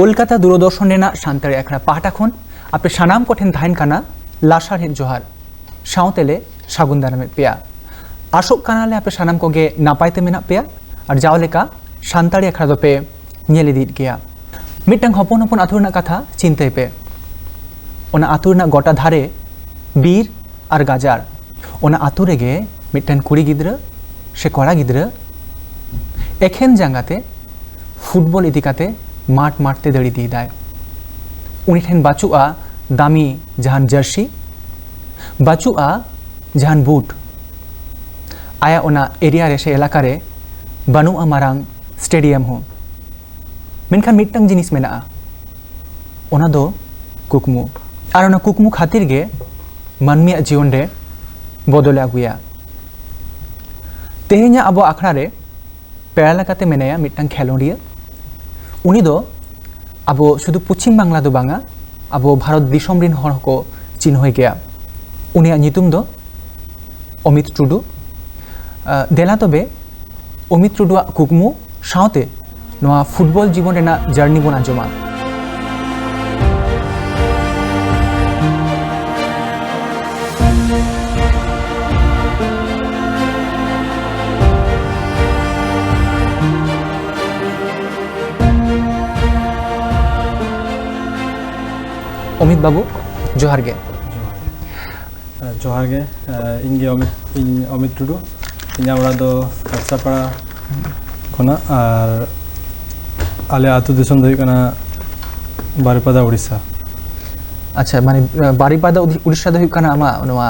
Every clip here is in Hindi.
কলকাতা দূরদর্শন রেনাᱜ ᱥᱟᱱᱛᱟᱲᱤ ᱟᱠᱷᱲᱟ ᱯᱟᱦᱴᱟ ᱠᱷᱚᱱ ᱟᱯᱮ ᱥᱟᱱᱟᱢ ᱠᱚᱴᱷᱮᱱ ᱛᱟᱦᱮᱱ ᱠᱟᱱᱟ ᱞᱟᱥᱟᱲᱦᱮᱫ ᱡᱚᱦᱟᱨ ᱥᱟᱶᱛᱮᱞᱮ ᱥᱟᱹᱜᱩᱱ ᱫᱟᱨᱟᱢᱮᱫ ᱯᱮᱭᱟ। ᱟᱥᱚᱜ ᱠᱟᱱᱟᱞᱮ ᱟᱯᱮ ᱥᱟᱱᱟᱢ ᱠᱚᱜᱮ ᱱᱟᱯᱟᱭ ᱛᱮ ᱢᱮᱱᱟᱜ ᱯᱮᱭᱟ ᱟᱨ ᱡᱟᱣ ᱞᱮᱠᱟ ᱥᱟᱱᱛᱟᱲᱤ ᱟᱠᱷᱲᱟ ᱫᱚᱯᱮ ᱧᱮᱞ ᱤᱫᱤᱭᱮᱫ ᱜᱮᱭᱟ। ᱢᱤᱫᱴᱟᱝ ᱦᱚᱯᱚᱱ ᱦᱚᱯᱚᱱ ᱟᱹᱛᱩ ᱨᱮᱱᱟᱜ ᱠᱟᱛᱷᱟ ᱪᱤᱱᱛᱟᱹᱭ ᱯᱮ। ᱚᱱᱟ ᱟᱹᱛᱩ ᱨᱮᱱᱟᱜ ᱜᱚᱴᱟ ᱫᱷᱟᱨᱮ ᱵᱤᱨ ᱟᱨ ᱜᱟᱡᱟᱲ। ᱚᱱᱟ ᱟᱹᱛᱩ ᱨᱮᱜᱮ ᱢᱤᱫᱴᱟᱝ ᱠᱩᱲᱤ ᱜᱤᱫᱽᱨᱟᱹ ᱥᱮ ᱠᱚᱲᱟ ᱜᱤᱫᱽᱨᱟᱹ ᱮᱠᱷᱮᱱ ᱡᱟᱸᱜᱟᱛᱮ ᱯᱷᱩᱴᱵᱚᱞ ᱤᱫᱤ ᱠᱟᱛᱮ माठ माठते दाड़ी इदीदाय। उनी ठेन बाचुआ दामी जहान जर्सी बाचुआ जहान बूट आया ओना एरिया रे से एलाका रे बानुआ मारांग स्टेडियम हो मेनखान मिटटांग जिनिस मेनाआ ओना दो कुकमु आर ओना कुकमु खातिर गे मानमिया जीवन रे बदले आगुया। तेहेኛ आबो आखड़ा रे पेड़ा लेकाते मेनाया मिटटांग खेलोडिया उनी दो आबो शुधु पश्चिम बांगला दो बांगा आबो भारत दिसोम रिन हर को चिन्ह गया। उनिया नितुम दो अमित टुडू। देला तबे अमित टुडुआ कुकमु सावते नोआ फुटबॉल जीवन रेना जार्नी बन आंजमा। अमित बाबू जोहार गे। जोहार गे इनगे अमित टुडू इना ओड़ा दो काचरापाड़ा खना और आले आतु दिसम दो कना बारिपादा उड़ीसा। अच्छा माने बारिपादा उड़ीसा दो कना आमा नोआ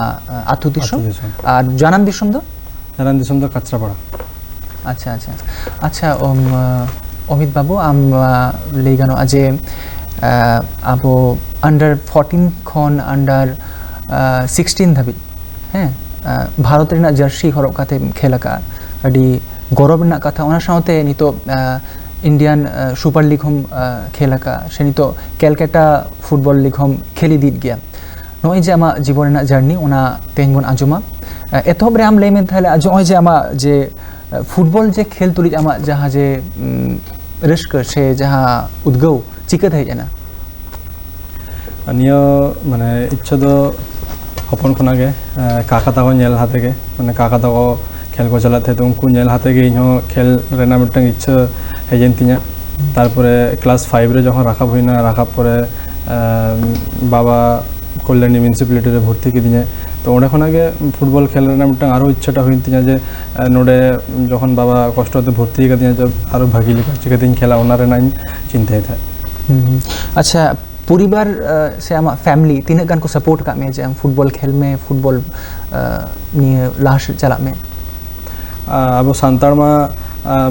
आतु दिसम और जानम दिसम दो काचरापाड़ा। अच्छा अच्छा अच्छा अमित बाबू आम लई गानो आजे आबो अंडर 14 खन अंडर 16 धाबी हैं भारत रेना जर्सी हरब काते खेलका अडी गौरव रेना कथा ओना सावते नितो इंडियन सुपर लीग हम खेलका से नितो कलकाता फुटबॉल लीग हम खेली दीद गया। नोय जे आमा जीवन रेना जर्नी ओना तेहन बन आंजमा एतहब रे आम लैमे थाले नोय जे आमा जे फुटबॉल जे खेल तुली आमा जहां जे रस्क से जहां उद्गव चिकत है जना नियो माने इच्छा दो हपन खना गे काका ताको नेल हाते गे माने काका ताको खेल को चलाते तो उनको नेल हाते गे इनो खेल रेना मिटंग इच्छा हेजेन तिया। तारपरे क्लास 5 रे जखन राखा होइना राखा परे बाबा कल्याणी म्युनिसिपालिटी रे भर्ती किदिने तो ओडे खना गे फुटबॉल खेल रेना मिटंग आरो इच्छाटा होइन तिया जे नोडे जखन बाबा कष्टते भर्ती कदिया जब आरो भागी लेका चिकदिन खेला ओना रेना चिंता था। अच्छा परिवार से आमा फैमिली तीन गान को सपोर्ट का में जे फुटबॉल खेल में फुटबॉल निये लास्ट चला में अब सांतार मा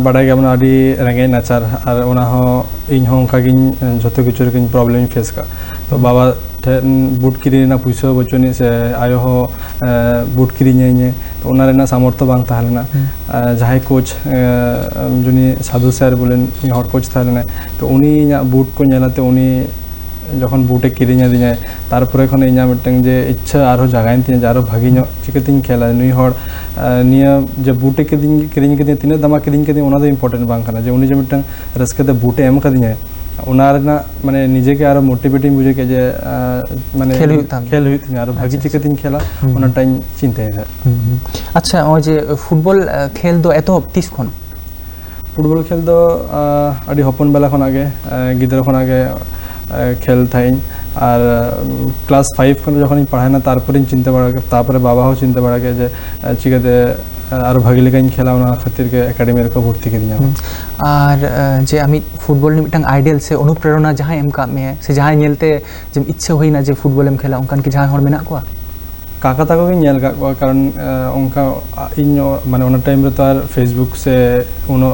बड़ा गया बना अड़ी रेंगे नाचार और उना हो इन हो उनका किन जोते किचुर किन प्रॉब्लम फेस का तो बाबा बूट किरी ना पुइसो बचोनी से आयो हो बूट किरी ने तो उना रेना सामर्थ्य बांग ताहलेना जहां कोच जुनी साधु सर बोलेन हर कोच ताहलेना तो उनी बूट को नेलाते उनी जखन बूटे किरिኛ दिने तारपरे खन इኛ मिटंग जे इच्छा आरो जगाइन तिने आरो भागी चिकतिन खेला नुई हर निया जे बूटे किरिङ के तिने दमा किरिङ के ओना दो इम्पोर्टेंट बांग kana जे उनी जे मिटंग रस्कते बूटे एम कदिने ओना रेना माने निजे के आरो मोटिवेटिंग बुझे के जे माने खेल हुई तिने आरो भागी चिकतिन खेला ओना टाइम चिंता है। अच्छा ओ जे फुटबॉल खेल दो एतो तीस खन फुटबॉल खेल दो अडी हपन बेला खन आगे गिदर खन आगे खेल थाइन और क्लास 5 खन जखन पढ़ाई ना तारपर चिंता बड़ा के तारपर बाबा हो चिंता बड़ा के जे चिकते और भागी लेकिन खेला ओना खातिर के एकेडमी को भर्ती के दिया। और जे आमी फुटबॉल नि मिटंग आइडियल से अनुप्रेरणा जहां एम का में से जहां नेलते जे इच्छा होई ना जे फुटबॉल एम खेला उनकान के जहां हर मेना को काका ताको के नेल का कारण उनका इन माने ओना टाइम रे तो फेसबुक से उनो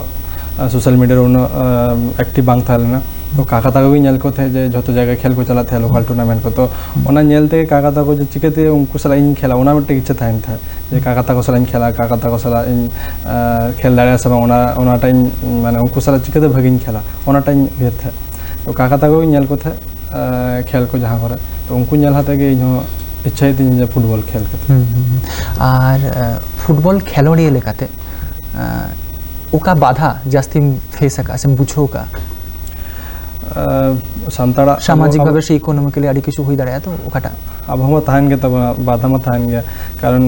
सोशल मीडिया उन एक्टिव बांग था लेना तो काका ताको भी नेल को थे जे जो जगह खेल को चला थे लोकल टूर्नामेंट को तो ओना नेलते काका ताको जो चिकेते उनको सला इन खेला ओना मिट्टे इच्छा था जे काका ताको सला इन खेला काका ताको सला इन खेल दाड़े सब ओना टाइम माने उनको सला चिकेते भगिन खेला ओना टाइम भेर था तो काका ताको भी नेल को थे खेल को जहाँ करे तो उनको नेल हाते के इनो इच्छा थी जे फुटबॉल खेल के और फुटबॉल खेलोड़िया लेकाते ओका बाधा जास्ती फेस का से बुझो का सान्ताड़ा सामाजिक भावे से इकोनॉमिकली आड़ी किछु हुई दाड़े तो ओकाटा अब हम थान के तब बाधा में थान गया कारण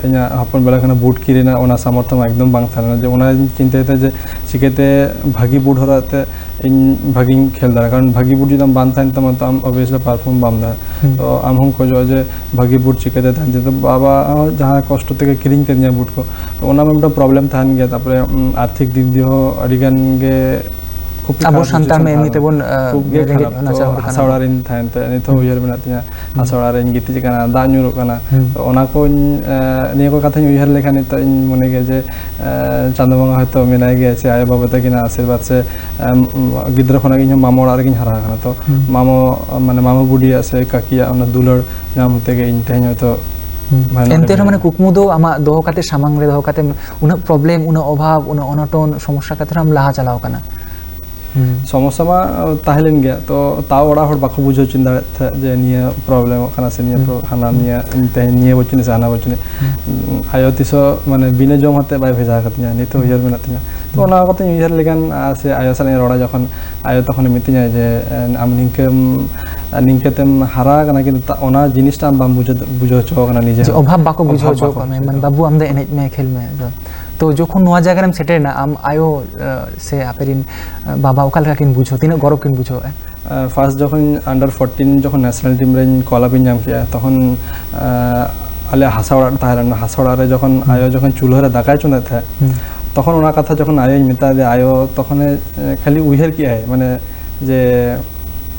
इना अपन बेला खाना बूट की रेना ओना सामर्थ्य में एकदम बांग था जे ओना चिंता थे जे चिकेते भागी बूट होराते इन भागी खेल दाड़ा कारण भागी बूट जब बांध था तब तो हम ऑब्वियसली परफॉर्म बाम दा तो हम को जो जे भागी बूट चिकेते था तो बाबा जहाँ कष्ट तक किरिंग कर दिया बूट को तो ओना में प्रॉब्लम थान गया तापरे आर्थिक दिक दियो अडिगन के अब संतान में एमनी तेबोन हासावड़ा रिन थान ते नितो उयर बना तिया हासावड़ा रिन गिति जकाना दा न्यूरो काना तो ओना को निया को कथा उयर लेखा नि तो इन मने के जे चांदबंगा हयतो मेनाय गे से आय बाबा तकिना आशीर्वाद से गिद्र खना गिन मामो और गिन हरा काना तो मामो माने मामो बुडिया से काकिया ओना दुलर नाम होते के इन तेन तो एनते माने कुकमु दो आमा दोह काते सामांग रे दोह काते उना प्रॉब्लम उना अभाव उना अनटन समस्या काते हम लाहा चलाव काना समस्या में ताहलेन गया तो ताव ओड़ा हर बाको बुझो चिन दाड़े थे जे निया प्रॉब्लम खाना से निया हाना निया ते निया बचने से हाना बचने आयो तिसो माने बिना जम हते बाय भेजा कतिया नि तो उयर मेनातिया तो ओना कते उयर लेगान से आयो साले रोड़ा जखन आयो तखन मितिया जे आम निंकेतेम हारा कना कि ओना जिनिसटा आम बाम बुझो चो कना निजे अभाव बाको बुझो चो कमे मन बाबू आमदे एने में खेल में तो जोखन नोआ जगह हम सेटेर ना आम आयो से आपेरिन बाबा ओकाल का किन बुझो तीन गौरव किन बुझो फार्स्ट जखन अंडर 14 जखन नेशनल टीम रे कला बिन जाम किया तखन आले हासावड़ा ताहलन हासावड़ा रे जखन आयो जखन चूल्हा रे दाकाय चुने थे तखन ओना कथा जखन आयो मिता दे आयो तखन खाली उहेर किया है माने जे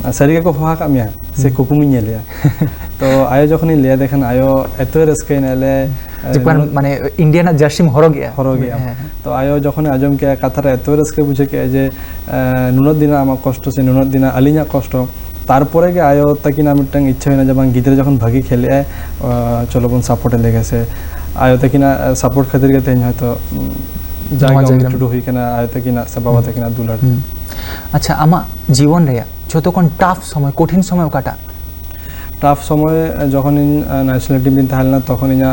सरिगे को होहा कामिया से कुकुमी नेलिया तो आयो जखन लिया देखन आयो एतो रस्के नेले जिपान माने इंडिया ना जर्सी में हरो गया तो आयो जखन आजम के कथा रे एतो रस्के बुझे के जे नुनो दिन आमा कष्ट से नुनो दिन अलिना कष्ट तारपरे के आयो तकिना मिटंग इच्छा होना जब गिद्रे जखन भागी खेले चलो बन सपोर्ट लेगे से आयो तकिना सपोर्ट खातिर के तेन हयतो जायगा टुडू हुई केना आयो तकिना से बाबा तकिना दुलर अच्छा आमा जीवन रे যতক্ষণ টাফ সময় কঠিন সময় ওকাটা টাফ সময় যখন ন্যাশনাল টিম দিন তাহলে না তখন ইনা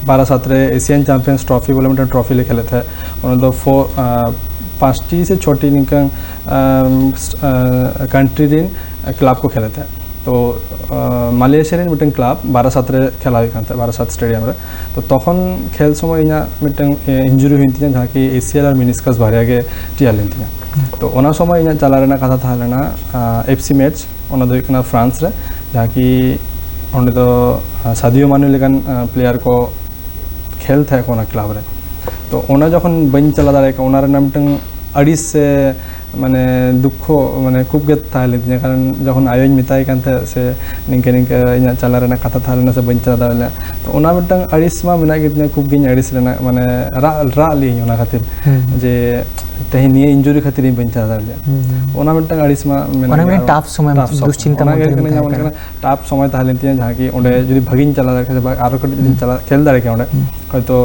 12-17 एशियन चैंपियंस ट्रॉफी बोले मतलब ट्रॉफी लिखे थे उन्होंने तो 5 से 6 निकल कंट्री दिन क्लब को खेले थे तो मालयेशिया मिटन क्लब 12-17 खेला हुई था 12-7 स्टेडियम रे तो तखन खेल समय इना मिटन इंजुरी हुई थी जहाँ की एसीएल और मिनिस्कस भारिया के टिया लेन थी तो ओना समय इना चला रहना कथा था लेना एफसी मैच ओना दो इकना फ्रांस रे जहाँ की उन्होंने तो सादियो माने लेकिन प्लेयर को खेल थे कोना क्लब रे तो ओना जखन बन चला दाड़े ओना रे मिटन अड़ीस से माने दुख माने खूब गे ताहले कारण जखन आयोज मिताई कानते से निंके निंके इना चला रेना कथा थालेना से बन चला दाड़े तो ओना मिटन अड़ीस मा मेना गितने खूब गिन अड़ीस रेना माने रा ली ओना खातिर जे तही निये इंजुरी खातिर बन चला दाड़े ओना मिटन अड़ीस मा मेना ओना में टाफ समय दुश्चिंता में टाफ समय ताहले जहाँ की ओंडे जदी भगिन चला दाड़े आरो कटी जदी चला खेल दाड़े के ओंडे हयतो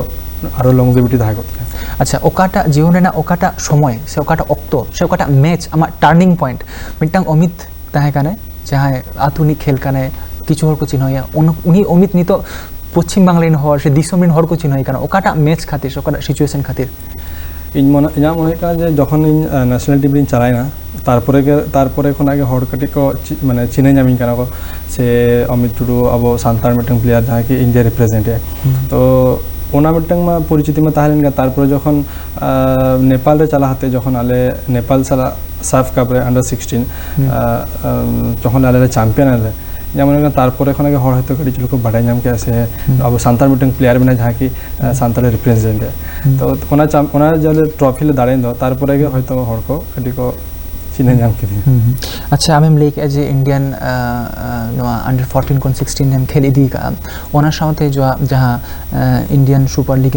आरो लंगजिविटी थाहे करते अच्छा ओकाटा जीवन रेना ओकाटा समय से ओकाटा ऑक्टो से ओकाटा मैच आमा टर्निंग पॉइंट मिटंग अमित ताहे काने जहाँ आधुनिक खेल काने किछु हर को चिन्हया उनी अमित नितो पश्चिम बांग्लाइन हर से दिसम रिन हर को चिन्हय काने ओकाटा मैच खातिर से ओकाटा सिचुएशन खातिर इन मन इना मने का जे जखन नेशनल टीम रिन चलाय ना तारपरे खन आगे हर कटी को माने चिन्हय जामिन काना को से अमित टुडू अब सांतार मिटंग प्लेयर जहाँ की इंडिया रिप्रेजेंट है तो ओना मिटंग में परिचिति में ताहलेन गया तारपर जखन नेपाल रे चला हाते जखन आले नेपाल साला साफ कप रे अंडर 16 जखन आले चैंपियन आले যেমন তারপরে এখন আগে হর হয়তো কটি চুলকো বাড়াই নাম কে আছে अब सांतार मिटंग प्लेयर बिना जहाँ की सांतार रिप्रेजेंट है तो ओना जले ट्रॉफी ले दाड़े दो तारपरे के हयतो हर को कटी को चिने नाम किदी अच्छा आमें लेक एज ए इंडियन नवा अंडर 14 कोन 16 हम खेल इदी का ओना साउथे जो जहां इंडियन सुपर लीग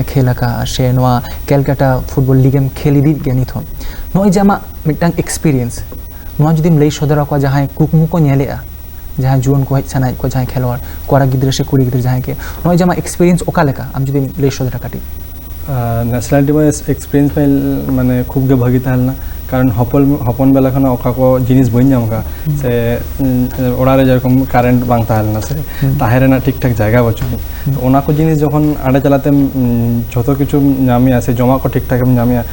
खेला का से नवा कलकत्ता फुटबॉल लीग खेल इदी गनी थो नोय जामा मिटang एक्सपीरियंस नोआ जुदिम लई सदरा को जहां कुकमु को नेलेआ जहां जुवन को सनाय को जहां खेलवार कोरा गिद्रे से कुड़ी गिद्रे जहां के नोय जामा एक्सपीरियंस ओका लेका हम जुदिम लई सदरा काटी ন্যাশনাল টিমের এক্সপিরিয়েন্স পাই মানে খুব গে ভাগি তাহলে না কারণ হপন বেলাখান অকাকো জিনিস বই নামকা সে ওড়ারে যেরকম কারেন্ট বাং তাহলে না সে তাহেরে না ঠিকঠাক জায়গা বচুনি তো ওনাকো জিনিস যখন আড়ে চালাতে যত কিছু নামিয়া সে জমাকো ঠিকঠাক নামিয়া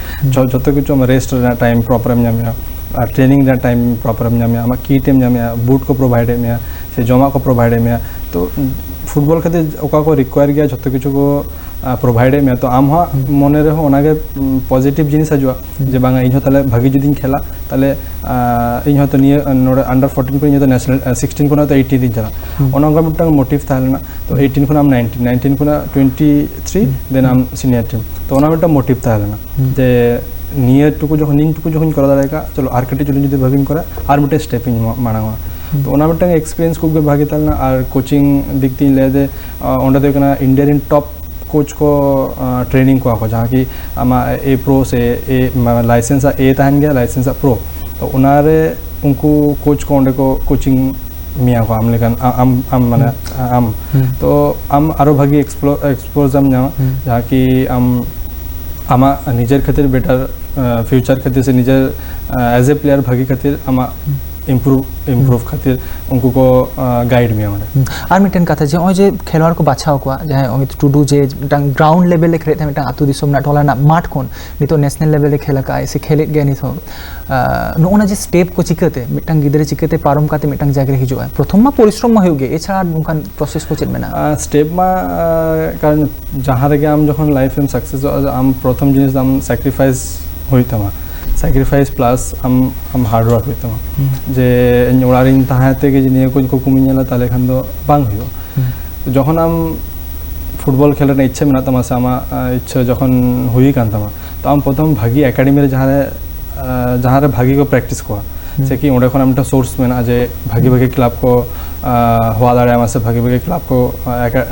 যত কিছু রেস্ট টাইম প্রপার নামিয়া ट्रेनिंग टाइम प्रॉपर नामिया आम की टाइम नामिया बूट को प्रोवाइड मिया से जमा को प्रोवाइड मिया तो फुटबॉल खातिर ओका को रिक्वायर गया जो किछु को प्रोवाइड मिया तो आम मन रे ओनागे पॉजिटिव जिनिस हजुआ जे बांगा इहो ताले भागी जुदिन खेला ताले इहो तो निये नोडे अंडर 14 को इहो तो नेशनल 16 को ना तो 18 दिन चला ओनागा मिटंग मोटिव थाले ना तो 18 को नाम 19 को ना 23 देन आम सीनियर टीम तो ओना मिटंग मोटिव थाले ना जे नियर टुकु जो निंग टुकु जो करा दारेगा चलो आर कटी चलो जुदी भागिन करा आर मिटे स्टेपिंग मानावा तो ओना मिटंग एक्सपीरियंस को भागी तालना आर कोचिंग दिखती ले दे ओंडा देखना इंडियन टॉप कोच को ट्रेनिंग को आको जहाँ की आमा ए प्रो से ए लाइसेंस ए तहन गया लाइसेंस प्रो तो उनारे उनको कोच को ओंडे को कोचिंग मिया को आम लेकिन आम माने आम तो आम आरो भागी एक्सप्लोर जाम जहाँ की आमा निजर खातिर बेटर फ्यूचर खातिर से निजर एज ए प्लेयर भागी खातिर आमा इम्प्रूव खातिर उनको को गाइड में और मिटन कथा जे ओय जे खेलवाड़ को बाछाव को जहां अमित टुडू जे मिटन ग्राउंड लेवल ले खेले मिटन आतु दिसोम ना टोला ना माठ कोन नितो नेशनल लेवल ले खेला का ऐसे खेले गया नि थो नोना जे स्टेप को चिकते मिटन गिदरे चिकते पारम काते मिटन जागरे हिजुआ प्रथम मा परिश्रम मा होगे एछा नुकान प्रोसेस को चेत मेना स्टेप मा कारण जहां रे आम जखन लाइफ में सक्सेस आम प्रथम जिनिस आम सैक्रिफाइस होइतमा सैक्रिफाइस प्लस हम हार्ड वर्क होता जे ओड़ारिन ताहाते के जिनिया को कुकुमिनला ताले खान दो बांग हुयो तो जखन हम फुटबॉल खेलर इच्छा मेना तमा से आमा इच्छा जखन हुई कान तमा तो हम प्रथम भागी एकेडमी रे जहां रे भागी को प्रैक्टिस को से कि ओडे खन हमटा सोर्स मेना जे भागी भागी क्लब को हुआ दाड़े आमा से भागी भागी क्लब को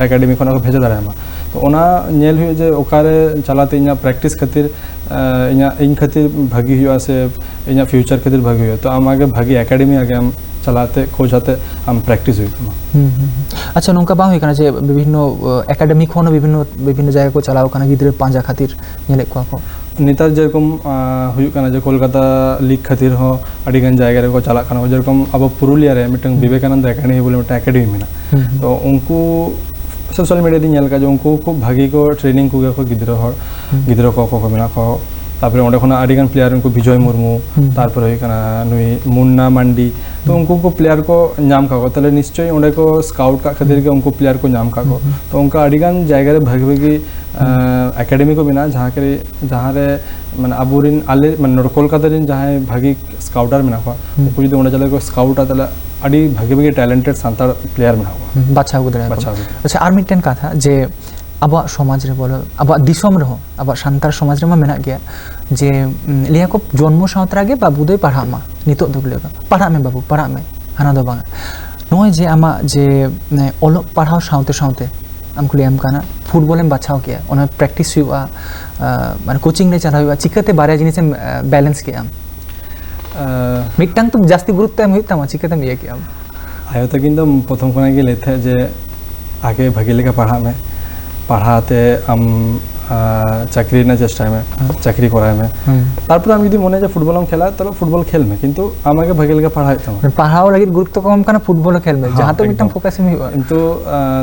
एकेडमी को भेजा दाड़े आमा तो ओना नेल हुई जे ओकारे चलाते इना प्रैक्टिस खातिर इन खातिर भागी हुआ से इन फ्यूचर खातिर भागी हुआ तो आम आगे भागी एकेडमी आगे हम चलाते खोजाते हम प्रैक्टिस हुई अच्छा नौका बांग हुई जे विभिन्न एकेडमी खन विभिन्न जगह को चलाओ कना गिद्रे पांजा खातिर नेले को नेतार जेरकम हुई कना जे कोलकाता लीग खातिर हो अडिगन जगह को चला कना जेरकम अब पुरुलिया रे मिटंग विवेकानंद एकेडमी बोले मिटा एकेडमी मेना तो उनको सोशल मीडिया दिन जो उनको खूब भागी को ट्रेनिंग को गिद्रो को मेना को तापर ओंडे खना आडिगन प्लेयर उनको विजय मुर्मू तारपर होई कना नुई मुन्ना मांडी तो उनको को प्लेयर को नाम का तले निश्चय ओंडे को स्काउट का खातिर के उनको प्लेयर को नाम का तो उनका आडिगन जगह रे भागी भागी एकेडमी को बिना जहाँ रे माने अबुरिन आले माने कोलकाता दिन जहाँ भागी स्काउटर मेना को उनको जो ओंडे चले को स्काउट तले आडी भागी भागी टैलेंटेड सांतार प्लेयर मेना को बाछा गुदरा अच्छा आर मिटन कथा जे अब समाज रे बोलो अब दिसम रहो अब सांतार समाज रे मा मेना गया जे लिया को जन्म सावतरा गे बाबू दे पढ़ा मा नितो दुगले पढ़ा में बाबू पढ़ा में हाना दो बांगा नोय जे आमा जे ओलो पढ़ाओ सावते सावते हमको लियाम काना फुटबॉल में बाछाव किया ओना प्रैक्टिस हुआ माने कोचिंग रे चला हुआ चिकते बारे जिनिस बैलेंस किया मिटंग तो जास्ती गुरुत्व एम हुई तमा चिकते में ये किया आयो तो किंतु प्रथम कोना के लेथे जे आगे भागिले का पढ़ाते हम चाकरी ना चेष्टा में चाकरी कराए में तारपर हम यदि मने जे फुटबॉल हम खेला तो फुटबॉल खेल में किंतु आमागे भागिले का पढ़ाई तमा पढ़ाओ लगी गुरुत्व कम काना फुटबॉल खेल में जहां तो मिटंग फोकस में हुआ किंतु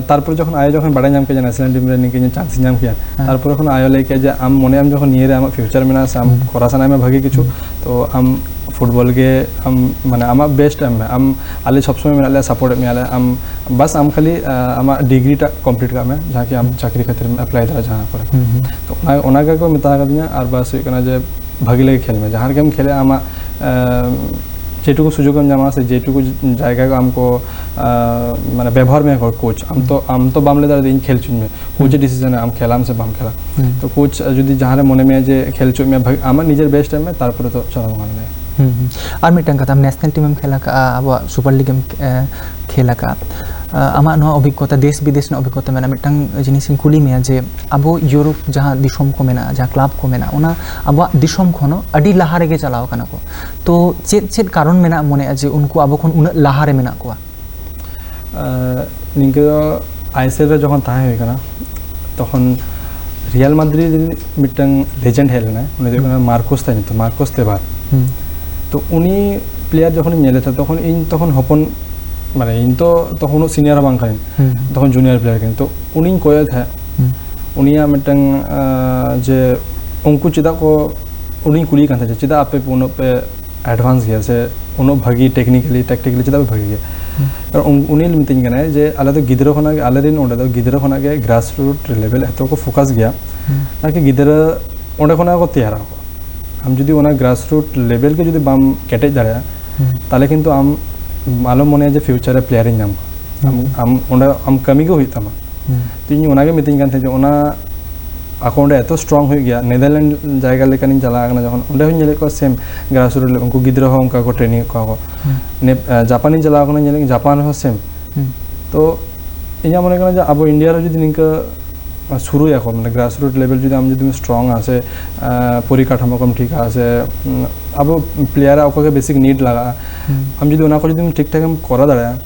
तारपर जखन आयो जखन बड़ा नाम के नेशनल टीम रे निके चांस नाम किया तारपर जखन आयो लेके जे हम मने हम जखन निये रे हम फ्यूचर में ना हम खरासाना में भागी किछु तो हम फुटबॉल के हम माने आमा बेस्ट हम आले सब समय में सपोर्ट में आले हम बस हम खाली आमा डिग्री टा कंप्लीट का में जहाँ कि हम चाकरी खातिर में अप्लाई करा जहाँ पर तो ओनागा को मिता दिया और बस हुई जे भागिले खेल में जहाँ के हम खेले आमा जेटुकु सुजोग हम जमा से जेटुकु जायगा को हमको माने व्यवहार में कोच हम तो बामले दार दिन खेल चुन में कोच डिसीजन है हम खेलाम से बाम खेला तो कोच यदि जहाँ मने में जे खेल चुन में आमा निजर बेस्ट टाइम में तारपर तो चलो मान में ᱟᱨ ᱢᱤᱫᱴᱟᱝ ᱠᱟᱛᱷᱟ ᱱᱮᱥᱱᱟᱞ ᱴᱤᱢᱮᱢ ᱠᱷᱮᱞ ᱟᱠᱟᱜᱼᱟ ᱟᱵᱚᱣᱟᱜ ᱥᱩᱯᱟᱨ ᱞᱤᱜᱮᱢ ᱠᱷᱮᱞ ᱟᱠᱟᱜᱼᱟ ᱟᱢᱟᱜ ᱱᱚᱣᱟ ᱚᱵᱷᱤᱜᱽᱜᱚᱛᱟ ᱫᱮᱥ ᱵᱤᱫᱮᱥ ᱨᱮᱱᱟᱜ ᱚᱵᱷᱤᱜᱽᱜᱚᱛᱟ ᱢᱮᱱᱟᱜᱼᱟ ᱢᱤᱫᱴᱟᱝ ᱡᱤᱱᱤᱥᱤᱧ ᱠᱩᱞᱤ ᱢᱮᱭᱟ ᱡᱮ ᱟᱵᱚ ᱤᱭᱩᱨᱳᱯ ᱡᱟᱦᱟᱸ ᱫᱤᱥᱚᱢ ᱠᱚ ᱢᱮᱱᱟᱜᱼᱟ ᱡᱟᱦᱟᱸ ᱠᱞᱟᱵᱽ ᱠᱚ ᱢᱮᱱᱟᱜᱼᱟ ᱚᱱᱟ ᱟᱵᱚᱣᱟᱜ ᱫᱤᱥᱚᱢ ᱠᱷᱚᱱ ᱦᱚᱸ ᱟᱹᱰᱤ ᱞᱟᱦᱟ ᱨᱮᱜᱮ ᱪᱟᱞᱟᱣ ᱟᱠᱟᱱᱟ ᱠᱚ ᱛᱚ ᱪᱮᱫ ᱠᱟᱨᱚᱱ ᱢᱮᱱᱟᱜᱼᱟ ᱢᱚᱱᱮᱜᱼᱟ ᱡᱮ ᱩᱱᱠᱩ ᱟᱵᱚ ᱠᱷᱚᱱ ᱩᱱᱟᱹᱜ ᱞᱟᱦᱟ ᱨᱮ ᱢᱮᱱᱟᱜ ᱠᱚᱣᱟ ᱱᱤᱝᱠᱟᱹ ᱫᱚ ISL ᱨᱮ ᱡᱚᱠᱷᱚᱱ ᱛᱟᱦᱮᱸ ᱦᱩᱭ ᱠᱟᱱᱟ ᱛᱚᱠᱷᱚᱱ রিয়াল মাদ্রিদ মিটটাং লেজেন্ড হেল না উনি যখন মার্কোস তাই তো মার্কোস তেবার তো উনি প্লেয়ার যখন নেলে তখন ইন তখন হপন মানে ইন তো তখন সিনিয়র বাং খান তখন জুনিয়র প্লেয়ার কিন্তু উনি কয়ে থা উনিয়া মিটটাং যে उनको चेदा को उन्हीं कुली कान था चेदा आपे उन्हों पे एडवांस गया से उन्हों भागी टेक्निकली चेदा भी भागी गया और उन्हीं लिमिटिंग करना है जे आला तो गिदरो खाना के आला दिन उन्हें तो गिदरो खाना के ग्रास रूट लेवल है तो को फोकस गया ना कि गिदरो उन्हें खाना को तैयार हो हम जुदी उन्हें ग्रास रूट लेवल के जुदी बाम कैटेज दारे ताले किंतु हम मालूम होने जे फ्यूचर है प्लेयर इन हम उन्हें हम कमी को हुई था मां तो इन उन्हें के मीटिंग करते जो उन्हें अकाउंट है तो स्ट्रॉन्ग हो गया नेदरलैंड जाएगा लेकिन नहीं चला आना जहाँ उन्हें हुई को सेम ग्रास रूट उनको गिद्रो हो उनका को ट्रेनिंग को ने जापानी चला आना नहीं जापान हो सेम तो इन्हें मने करना जब अब इंडिया रो जुदी निका शुरू या को मतलब ग्रास रूट लेवल जुदी हम जुदी स्ट्रॉन्ग आसे पूरी काठा मकम ठीक आसे अब प्लेयर आपको के बेसिक नीड लगा हम जुदी उन्हें को जुदी ठीक ठाक हम करा दरा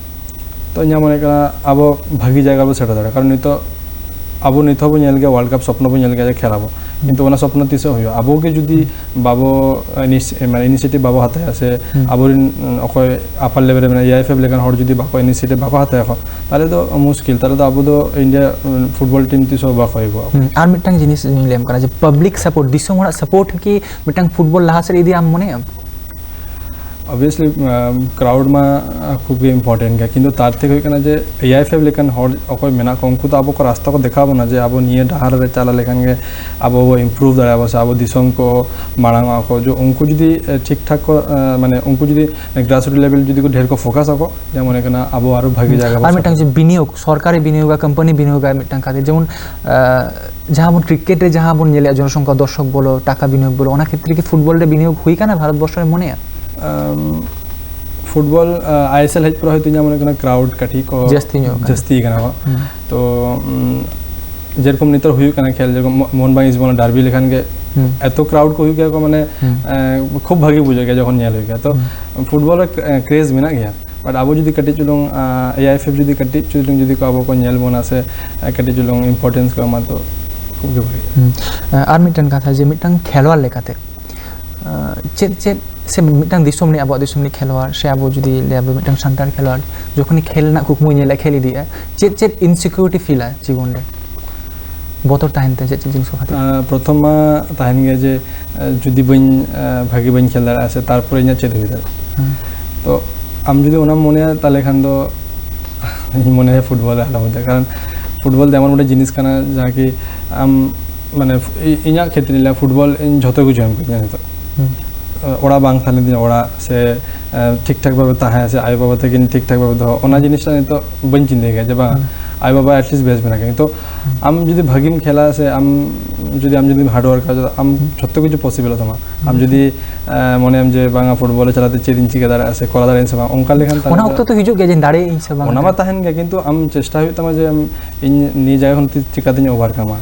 तो इन्हें मने करना अब भागी जाएगा वो सेट दरा कारण नहीं तो अब नहीं तो बोल गया वर्ल्ड कप स्वप्न बोल गया खेला किंतु उन्हें स्वप्न तीसो हुई अब के जुदी बाबो माने इनिशिएटिव बाबो हाथे आसे अब अकोय अपर लेवल में EIFF लेकिन हर जुदी बाको इनिशिएटिव बाको हाथे आको ताले तो मुश्किल ताले तो अब तो इंडिया फुटबॉल टीम तीसो बाको आइगो आर मिटटांग जिनिस लेम करा जे पब्लिक सपोर्ट दिसोम हरा सपोर्ट की मिटटांग फुटबॉल लाहा से इदी आम मने ऑब्वियसली क्राउड में खूब इम्पोर्टेंट है किंतु तार थे हुई जे EIFF लेकिन हर अकोय मेना को उनको तो अब को रास्ता को देखा ना जे अब निये डहार रे चला लेकिन के अब वो इम्प्रूव दाड़ा बस अब दिसोम को मांग को जो उनको जुदी ठीक ठाक को माने उनको जुदी ग्रास रूट लेवल जुदी को ढेर को फोकस आको जेमन एना अब आरो भागी जाएगा आर मिटटांग जे बिनियोग सरकारी बिनियोग कंपनी बिनियोग मिटटांग खातिर जेमन जहाँ बन क्रिकेट रे जहाँ बन नेले जनसंख्या दर्शक बोलो टाका बिनियोग बोलो ओना क्षेत्र की फुटबॉल रे बिनियोग हुई काना भारत वर्ष रे मने फुटबॉल ISL हेज पर होय तिना मने कना क्राउड काठी को जस्ती कना तो जेरकम नितर हुई कना खेल जेरकम मोहन बाग इजबोन डार्बी लेखान के एतो क्राउड को हुई गया को माने खूब भागी बुझे गया जखन नेल हो गया तो फुटबॉल क्रेज मेना गया बट अब जुदी कटी चुलुंग EIFF जुदी कटी चुलुंग जुदी को अब को नेल बोना से कटी चुलुंग इंपोर्टेंस को मा तो खूब गे भाई आर मिटन कथा जे मिटन खेलवार लेखाते चेत से मिटन दिसोम ने अब दिसोम ने खेलवार से अब जुदी ले अब मिटन संतार खेलवार जखनी खेलना कुकमु नेला खेली दिया चेत इनसिक्योरिटी फील है जीवन रे बतर ताहनते चेत जिनिस को खातिर प्रथम ताहन गया जे जुदी बन भागी बन खेल दाड़ा से तारपर इना चेत हुई दाड़ा तो आम जुदी ओना मने ताले खान दो मने फुटबॉल आला होता कारण फुटबॉल तेमन मोटे जिनिस काना जहाँ कि आम माने इना क्षेत्र फुटबॉल इन झतो कुछ हम करते हैं तो ओड़ा बांग थाले दिन ओड़ा से ठीक ठाक भावे ताहे से आय बाबा तक ठीक ठाक भावे दो ओना जिनिसटा नहीं तो बन चिंदे गया जब आय बाबा एटलिस्ट बेस बना के तो आम जुदी भागिन खेला से आम जुदी हार्ड वर्क कर आम झतो कुछ पॉसिबल होता आम जुदी मने आम जे बांगा फुटबॉल चलाते चेरिन चिके दाड़ा से कोला दाड़ा से ओंका लेखान ओना वक्त तो हिजु गया दाड़े इन से ओना मा ताहेन गया किंतु आम चेष्टा हुई तमा जे आम इन नी जाय खन चिकाते ओवरकम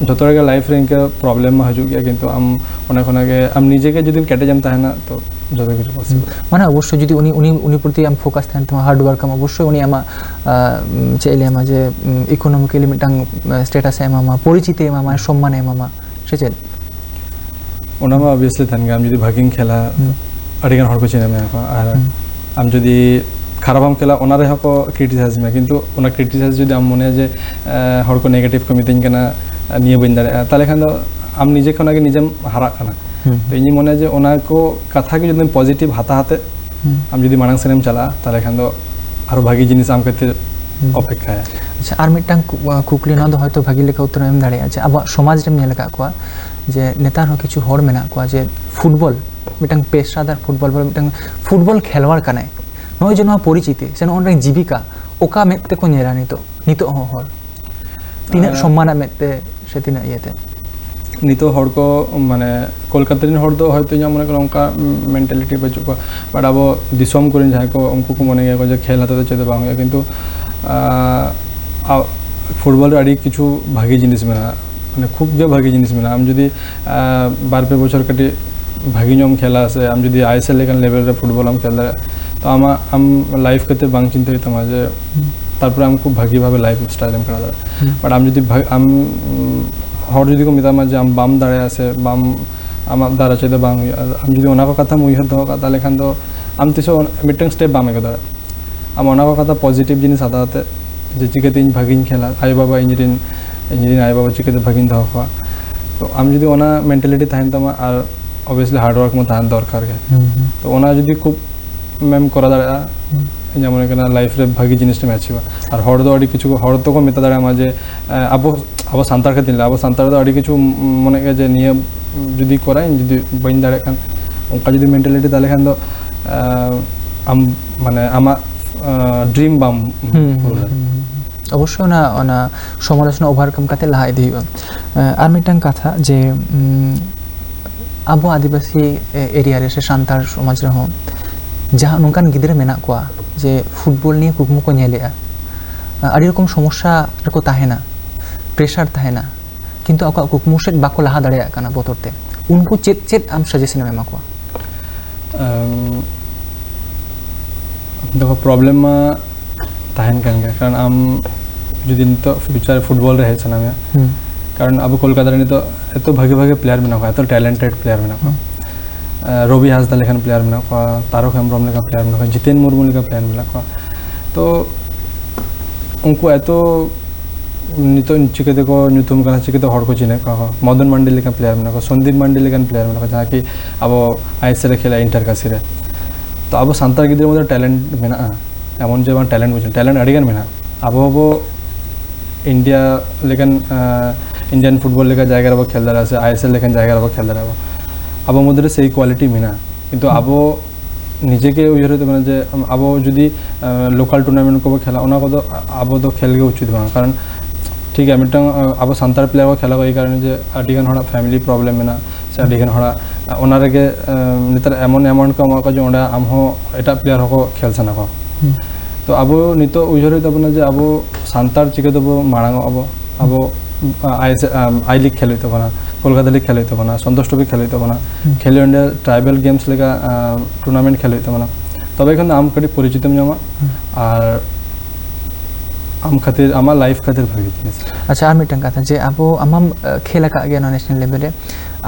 तो जो के लाइफ रे इनके प्रॉब्लम में हजू गया किंतु आम ओना खना के आम निजे के जुदी कैटे जाम ताहेना तो जो कुछ पॉसिबल माने अवश्य जुदी उनी प्रति आम फोकस थान तो हार्ड वर्क आम अवश्य उनी आमा चेले आमा जे इकोनॉमिकली मिटांग स्टेटस एमा परिचिति एमा सम्मान एमा से चेल ओना मा ऑब्वियसली थान आम जुदी भागिंग खेला अडिगान हर को चिने में आर आम जुदी खराब हम खेला ओना रे को क्रिटिसाइज में किंतु ओना क्रिटिसाइज जुदी आम मने जे हर को नेगेटिव को मिटिंग कना निये बन दाड़ा ताले खान दो आम निजे खना के निजे हारा कना तो इनी मने जे ओना को कथा के जुदी पॉजिटिव हाता हाते आम जुदी मानंग सेनेम चला ताले खान दो आरो भागी जिनिस आम कते अपेक्षा है अच्छा आर मिटांग कुकली ना दो हयतो भागी लेखा उत्तर एम दाड़े अच्छा अब समाज रे नेल का कोआ जे नेतार हो किछु हर मेना कोआ जे फुटबॉल मिटांग पेशादार फुटबॉल पर मिटांग फुटबॉल खेलवार कनाय नय जे नवा परिचिति से नय जीविका ओका मेते को नेरा नितो हो हर तीना सम्मान मेते से तीना इयते नितो हर को माने कोलकाता रिन हर दो हयतो इᱧ मने करो उनका मेंटालिटी बचु को बट अब दिसोम करिन जाय को उनको को मने गया जे खेल हाते चेदे बांग किंतु फुटबल आड़ी किछु भागी जिनिस मेना माने खूब गे भागी जिनिस मेना आम जदि बार पे बछर कटी भागी ñom खेला से आम जदि आईएसएल लेकन लेवल रे फुटबल आम खेल तो आम लाइफ कते बांग चिंता हित जे तारपर आम खूब भागी भाबे लाइफ स्टाइल एम करा बट आम जदि आम हर जदि को मिता जे आम बाम दाड़े आसे बाम आम दारा चेदे बांग आम जदि ओना को कथा मुइहर दो का ताले खान तो आम तिसो मिटंग स्टेप बामे को दाड़ा आम ओना को कथा पॉजिटिव जिनिस आदाते जे चिकेते इन भागिन खेला आय बाबा इंजिन आय बाबा चिकेते भागिन दो खवा तो आम जदि ओना मेंटालिटी थाइन तमा आर ऑब्वियसली हार्ड वर्क मो थान दरकार के तो ओना जदि खूब मैम करा दाड़ा ᱤᱧᱟᱹᱜ ᱢᱚᱱᱮ ᱠᱟᱱᱟ ᱞᱟᱭᱤᱯ ᱨᱮ ᱵᱷᱟᱜᱤ ᱡᱤᱱᱤᱥ ᱴᱮᱢ ᱟᱪᱤᱵᱟ ᱟᱨ ᱦᱚᱲ ᱫᱚ ᱟᱹᱰᱤ ᱠᱤᱪᱷᱩ ᱦᱚᱲ ᱫᱚᱠᱚ ᱢᱮᱛᱟ ᱫᱟᱲᱮᱭᱟᱢᱟ ᱡᱮ ᱟᱵᱚ ᱥᱟᱱᱛᱟᱲ ᱠᱷᱟᱹᱛᱤᱨ ᱟᱵᱚ ᱥᱟᱱᱛᱟᱲ ᱫᱚ ᱟᱹᱰᱤ ᱠᱤᱪᱷᱩ ᱢᱚᱱᱮ ᱜᱮ ᱡᱮ ᱱᱤᱭᱟᱹ ᱡᱩᱫᱤ ᱠᱚᱨᱟᱣᱤᱧ ᱡᱩᱫᱤ ᱵᱟᱹᱧ ᱫᱟᱲᱮᱭᱟᱜ ᱠᱷᱟᱱ ᱚᱱᱠᱟ ᱡᱩᱫᱤ ᱢᱮᱱᱴᱟᱞᱤᱴᱤ ᱛᱟᱦᱞᱮ ᱠᱷᱟᱱ ᱫᱚ ᱟᱢ ᱢᱟᱱᱮ ᱟᱢᱟᱜ ᱰᱨᱤᱢ ᱵᱟᱢ অবশ্যই ওনা সমালোচনা ওভারকাম কাতে লাহা ইদি ᱦᱩᱭᱩᱜᱼᱟ আর মিটাং কথা যে ᱟᱵᱚ আদিবাসী এরিয়া রে সে সান্তার সমাজ রে হon जहाँ नौकान गिद्रे मेना कोआ जे फुटबॉल निये कुकमु को नेलेआ आड़ी रकम समस्या रको ताहेना प्रेशर ताहेना किंतु आको कुकमु से बाको लाहा दाड़ेया काना बोतरते उनको चेत चेत आम सजेशन एमा कोआ देखो प्रॉब्लम मा ताहेन कान गया कारण आम जुदी नितो फ्यूचर फुटबॉल रे हेछना में कारण अब कोलकाता रे नितो एतो भागे भागे प्लेयर मेना कोआ एतो टैलेंटेड प्लेयर मेना कोआ रवि हासदा लेखन प्लेयर मेना को तारक हेम्ब्रम लेखा प्लेयर मेना को जितेन मुर्मू लेखा प्लेयर मेना को तो उनको एतो नितो चिकेते को ᱧᱩᱛᱩᱢ कना चिकेते हर को चिने को मदन मंडी लेखा प्लेयर मेना को संदीप मंडी लेखन प्लेयर मेना को जहाँ कि अब आईएसएल खेला इंटर कासी रे तो अब सांतार गिद्रे मदे टैलेंट मेना एमन जे टैलेंट बुझ टैलेंट अडिगान मेना अब इंडिया लेखन इंडियन फुटबॉल लेखा जायगा रे खेल दारा से आईएसएल लेखन जायगा रे खेल दारा अब मध्य से क्वालिटी मेना किंतु अब निजे के उयर माने जे अब जुदी लोकल टूर्नामेंट को खेला ओना को अब तो खेल के उचित बना कारण ठीक है मिटन अब सांतार प्लेयर को खेला को कारण जे अडिगन हड़ा फैमिली प्रॉब्लम मेना से अडिगन हड़ा ओना रेगे नितर एमन को मा को जो ओंडा आम हो एटा प्लेयर को खेल सना को तो अब नितो उयर तबना जे अब सांतार चिके तो मांग अब आई लीग खेल तो बना कोलकाता लीग खेल तो बना संतोष ट्रॉफी खेल तो बना खेलो इंडिया ट्राइबल गेम्स लेका टूर्नामेंट खेल तो बना तब एखन आम कटी परिचित जामा और आम खातिर आमा लाइफ खातिर भागी जिनिस अच्छा आर मिटन कथा जे अब आमाम खेला का गया नेशनल लेवल रे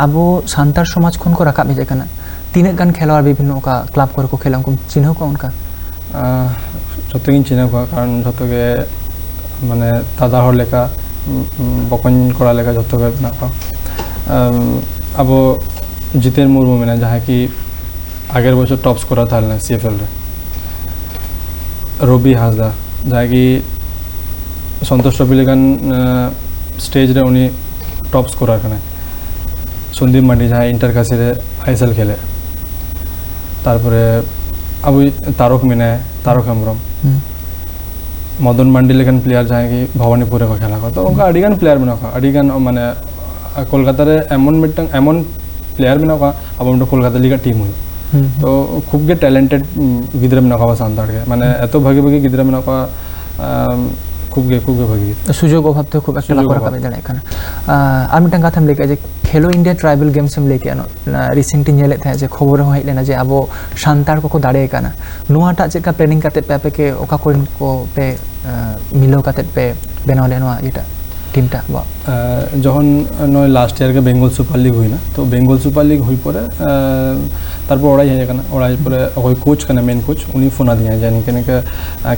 अब सांतार समाज खन को राकाब हेजे कना तीन गान खेलवार विभिन्न का क्लब को खेला उनको चिन्ह को उनका जतगिन चिन्ह को कारण जतगे माने दादा हर लेका बकन करा लेका जतगे ना को अब जितेन मुर्मू मेना जहाँ कि आगे बच्चों टॉप स्कोर था सीएफएल रे रवि हासदा जहाँ कि संतोष ट्रॉफी लेकिन स्टेज रे उन्हीं टॉप स्कोर करना संदीप मंडी जहाँ इंटर कासी रे आईएसएल खेले तारपरे अब तारक मेना तारक हेम्ब्रम मदन मंडी लेकिन प्लेयर जहाँ कि भवानीपुर को खेला तो उनका अडिगान प्लेयर मेना अडिगान माने कोलकाता रे एमन मिटंग एमन प्लेयर मेना को अब हम कोलकाता लीग टीम हुई तो खूब गे टैलेंटेड गिद्रे मेना को सांतार के माने एतो भागे भागे गिद्रे मेना को खूब गे भागे सुजोग अभाव तो खूब अच्छा लाकर का बेदना एखन आर मिटंग कथा हम लेके जे खेलो इंडिया ट्राइबल गेम्स हम लेके आनो रिसेंटली नेले था जे खबर हो हेज लेना जे अब सांतार को दाड़े काना नोआटा चेका प्लानिंग काते पे के ओका को पे मिलो काते पे बनाव लेनवा एटा टीमटा যখন নয় লাস্ট ইয়ার के बेंगल सुपर लीग हुई ना तो बेंगल सुपर लीग हुई पर तारपर ओड़ाई है कना ओड़ाई पर अकोय कोच कना मेन कोच उनी फोन दिया जानी कने के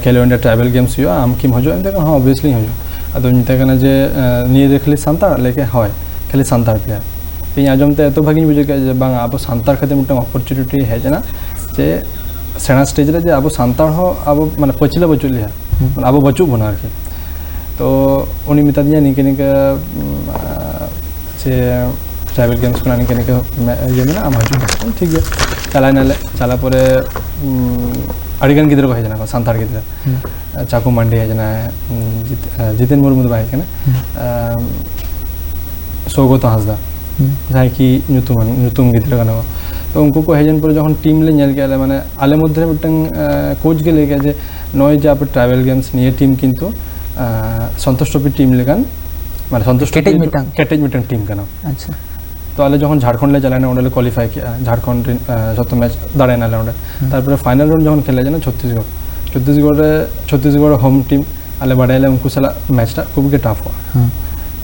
खेलो इंडिया ट्राइबल गेम्स हुआ आम किम हजो एंते हां ऑब्वियसली हजो अदो निते कना जे निये देखली सांतार लेके হয় खाली सांतार प्लेयर तीन आजमते एतो भागिन बुझे के जे बांग अब सांतार खाते मिटन अपॉर्चुनिटी है जना जे सेना स्टेज रे जे अब सांतार हो अब माने पछिले बचुलिया अब बचु बना के तो उन्हीं मिता दिया निके निके से ट्राइबल गेम्स को निके निके ये में ना हम हजू ठीक है चला नाले चला परे अडिगन गिद्रे को है जना को सांतार गिद्रे चाकू मंडी है जना जितेन मुर्मू भाई के ना सोगत हासदा जहाँ की ᱧᱩᱛᱩᱢ गिद्रा कना तो उनको को हेजन पर जखन टीम ले नेल के माने आले मध्य मिटन कोच के लेके जे नय जे आप ट्रैवल गेम्स निये टीम किंतु संतोष ट्रॉफी टीम लेगान माने संतोष केटेज मिटन टीम कना अच्छा तो आले जखन झारखंड ले चलाने ओंडे क्वालिफाई किया झारखंड जत मैच दाड़ायना ले ओंडे तारपर फाइनल राउंड जखन खेले जाना छत्तीसगढ़ होम टीम आले बाड़ायले उनको साला मैचटा खूब गे टाफ हुआ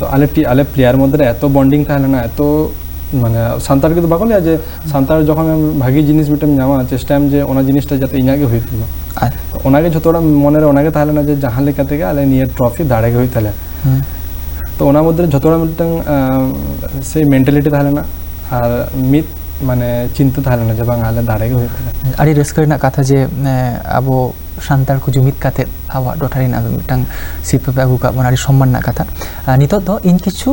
तो आले प्लेयर मध्य एत बॉन्डिंग थाना एत माने सानतार के तो बाको लिया जे सानतार जखन भागी जिनिस मिटम नामा चेष्टाम जे ओना जिनिसटा जाते इनागे होई तिनो तो ओनागे जतोड़ा मनेर ओनागे थालेना जे जहां लेका तेगे आले निये ट्रॉफी दाड़े होई थाले तो ओना मध्य जतोड़ा मिटन से मेंटालिटी थालेना और मित माने चिंता थालेना जे बांग आले दाड़े होई थाले आड़ी रस्कर ना कथा जे आबो सानतार को जुमित काते आवा डोटारिन आबो मिटन सिपे आगु का बनारी सम्मान ना कथा नितो तो इन किछु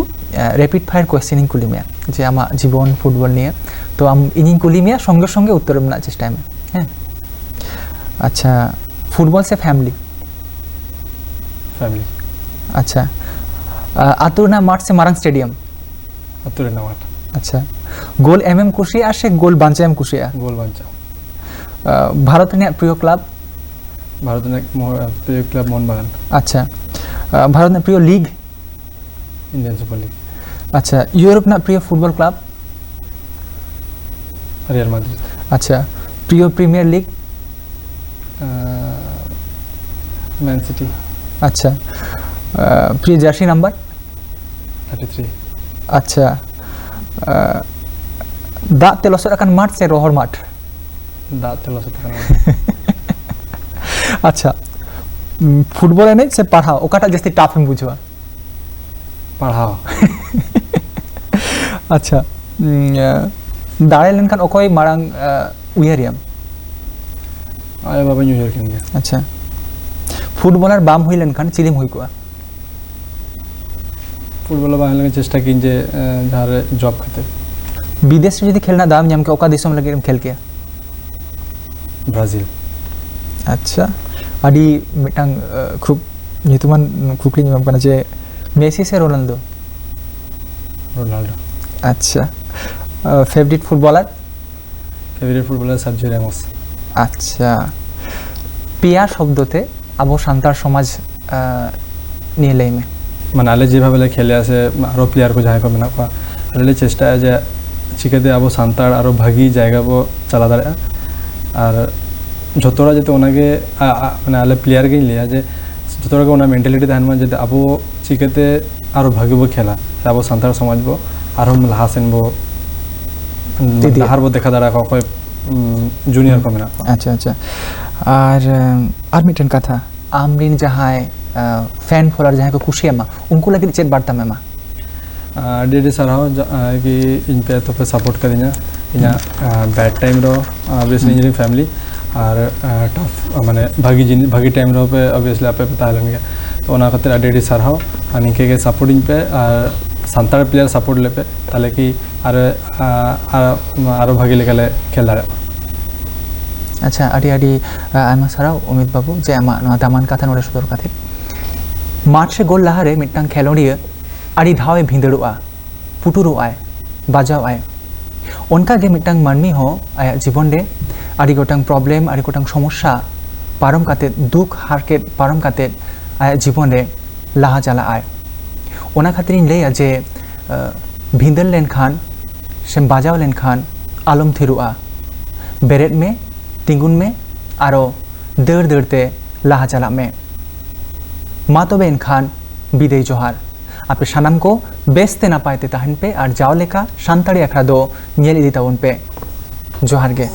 रैपिड फायर क्वेश्चनिंग कुलिमिया जे आमा जीवन फुटबल निये तो आम इनिंग कुलिमिया संगे संगे उत्तर ना चेष्टा में हैं अच्छा फुटबल से फैमिली अच्छा आतुरना माठ से मारंग स्टेडियम आतुरना माठ अच्छा गोल एमएम कुशिया से गोल बांचा एम कुशिया गोल बांचा भारत ने प्रिय क्लब मोहन बागान अच्छा भारत ने प्रिय लीग इंडियन सुपर लीग अच्छा यूरोप ना प्रिय फुटबल क्लब रियल मैड्रिड अच्छा प्रिय प्रीमियर लीग मैन सिटी अच्छा प्रिय जर्सी नंबर 33 अच्छा दाग ते लसर अकान माठ से रोहर माठ दाग ते लसर अकान अच्छा फुटबल एने से पढ़ाओ ओकाटा जस्ती टाफ में बुझवा पढ़ाओ अच्छा दाड़े लेनखान ओकोय मारांग उयरियम आय बाबा न्यू ईयर किन अच्छा फुटबलर बाम हुई लेनखान चिलिम हुई कोआ फुटबल बाहर लगे चेष्टा किन जे जहां जॉब करते विदेश में यदि खेलना दाम जाम के ओका देशों में लगे खेल के ब्राजील अच्छा आदि मिटंग खूब नितुमान कुकली नियम कना जे मेसी से रोनाल्डो अच्छा फेवरेट फुटबलर सार्जिओ रैमोस अच्छा पिया शब्दते आबो सान्तार समाज निये लैमे माने आले जेभाबे खेले आसे आरो प्लेयर को जहां को मेना को आले चेष्टा है जे चिकाते आबो सान्तार आरो भागी जायगा बो चला दाड़ा और जतोड़ा जते ओनागे माने आले प्लेयर के लिया जे जतोड़ा को ओना मेंटालिटी थान मा जते आबो चिकाते आरो भागी बो खेला आबो सान्तार समाज बो आरो लाहासेन बो हार बो देखा दाड़ा को जूनियर को मेना अच्छा अच्छा और मिटन कथा आमरिन जहां फैन फॉलोअर जहां को खुशी है उनको लगे चेत बार्ता में डेडी सराव कि इन पे तो पे सपोर्ट करिना इना बैड टाइम रो ऑब्वियसली इंजीनियरिंग फैमिली और टफ माने भागी टाइम रो पे ऑब्वियसली आपे पता हलन के तो ओना खातिर डेडी सराव अनिके के सपोर्टिंग पे सान्तार प्लेयर सपोर्ट ले पे ताले कि आरो भागी लेकाले खेल दाड़ा अच्छा आदि आमा साराव अमित बाबू जे आमा दामान कथा नोड़े सदर खातिर माठ से गोल लहारे मिटन खेलोड़िया आदि धावे भिंदड़ोआ पुटुरोआय बाजावाय उनका गे मिटन मानमी हो आया जीवन रे आदि गोटांग प्रॉब्लम आदि गोटांग समस्या पारम काते दुख हारके पारम काते आया जीवन रे लाहा चला आय ओना खातिर लैया जे भिंदल लेन खान से बाजाव लेन खान आलम थिरुआ बेरेट में तिंगुन में आरो दर दरते लाहा चला में मा तबे इनखान बिदाय जोहार आपे सानाम को बेस्ते नापायते ताहन पे और जाओ लेका सान्ताड़ी आखड़ा दो नियल इदी ताबन पे जोहार गे।